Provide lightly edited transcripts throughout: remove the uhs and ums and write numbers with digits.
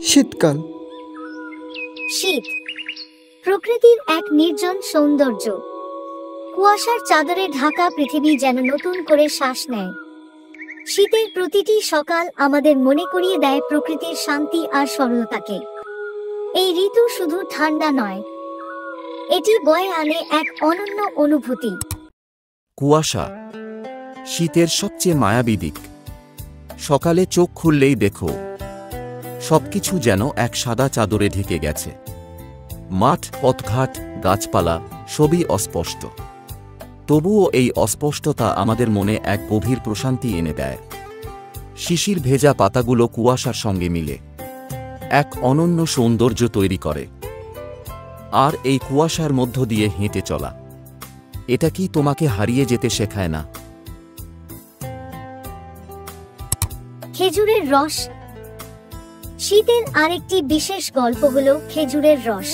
শীতকাল। শীত প্রকৃতির এক নির্জন সৌন্দর্য। কুয়াশার চাদরে ঢাকা পৃথিবী যেন নতুন করে শ্বাস নেয়। শীতের প্রতিটি সকাল আমাদের মনে করিয়ে দেয় প্রকৃতির শান্তি আর সরলতাকে। এই ঋতু শুধু ঠান্ডা নয়, এটি বয়ে আনে এক অনন্য অনুভূতি। কুয়াশা শীতের সবচেয়ে মায়াবী দিক। সকালে চোখ খুললেই দেখো সবকিছু যেন এক সাদা চাদরে ঢেকে গেছে। মাঠ, পথঘাট, গাছপালা সবই অস্পষ্ট। তবুও এই অস্পষ্টতা আমাদের মনে এক গভীর প্রশান্তি এনে দেয়। শিশির ভেজা পাতাগুলো কুয়াশার সঙ্গে মিলে এক অনন্য সৌন্দর্য তৈরি করে। আর এই কুয়াশার মধ্য দিয়ে হেঁটে চলা, এটা কি তোমাকে হারিয়ে যেতে শেখায় না? খেজুরের রস। শীতের আরেকটি বিশেষ গল্প হলো খেজুরের রস।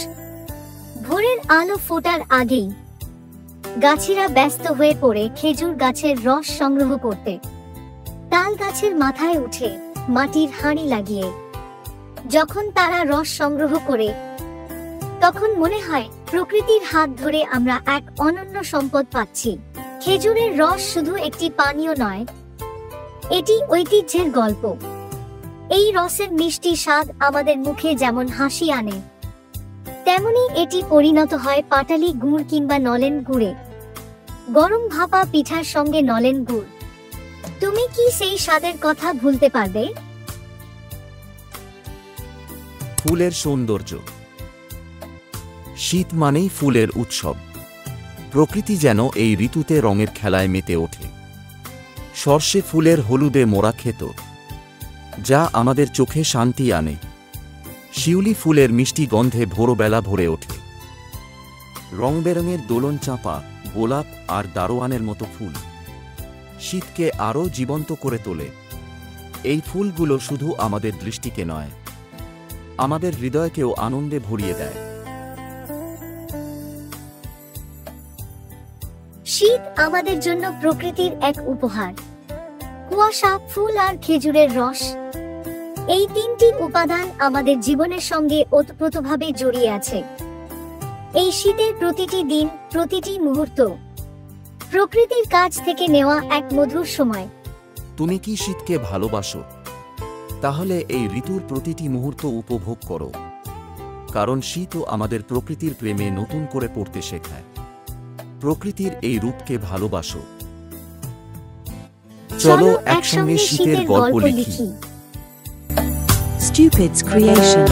ভোরের আলো ফোটার আগেই গাছেরা ব্যস্ত হয়ে পড়ে খেজুর গাছের রস সংগ্রহ করতে। তাল গাছের মাথায় উঠে মাটির হাঁড়ি লাগিয়ে যখন তারা রস সংগ্রহ করে, তখন মনে হয় প্রকৃতির হাত ধরে আমরা এক অনন্য সম্পদ পাচ্ছি। খেজুরের রস শুধু একটি পানীয় নয়, এটি ঐতিহ্যের গল্প। এই রসের মিষ্টি স্বাদ আমাদের মুখে যেমন হাসি আনে, তেমনি এটি পরিণত হয় পাটালি গুড় কিংবা নলেন গুড়ে। গরম ভাপা পিঠার সঙ্গে নলেন গুড়, তুমি কি সেই স্বাদের কথা ভুলতে পারবে? ফুলের সৌন্দর্য। শীত মানেই ফুলের উৎসব। প্রকৃতি যেন এই ঋতুতে রঙের খেলায় মেতে ওঠে। সর্ষে ফুলের হলুদে মোড়া ক্ষেত, যা আমাদের চোখে শান্তি আনে। শিউলি ফুলের মিষ্টি গন্ধে ভোরবেলা ভরে ওঠে। রংবেরঙের দোলন চাঁপা, গোলাপ আর দারোয়ানের মতো ফুল শীতকে আরও জীবন্ত করে তোলে। এই ফুলগুলো শুধু আমাদের দৃষ্টিকে নয়, আমাদের হৃদয়কেও আনন্দে ভরিয়ে দেয়। শীত আমাদের জন্য প্রকৃতির এক উপহার। কুয়াশা, ফুল আর খেজুরের রস, এই তিনটি উপাদান আমাদের জীবনের সঙ্গে ওতপ্রোতভাবে জড়িয়ে আছে। এই শীতের প্রতিটি দিন, প্রতিটি মুহূর্ত প্রকৃতির কাছ থেকে নেওয়া এক মধুর সময়। তুমি কি শীতকে ভালোবাসো? তাহলে এই ঋতুর প্রতিটি মুহূর্ত উপভোগ করো, কারণ শীতও আমাদের প্রকৃতির প্রেমে নতুন করে পড়তে শেখায়। প্রকৃতির এই রূপকে ভালোবাসো। চলো একসঙ্গে শীতের গল্প লিখি। Stupid's creation.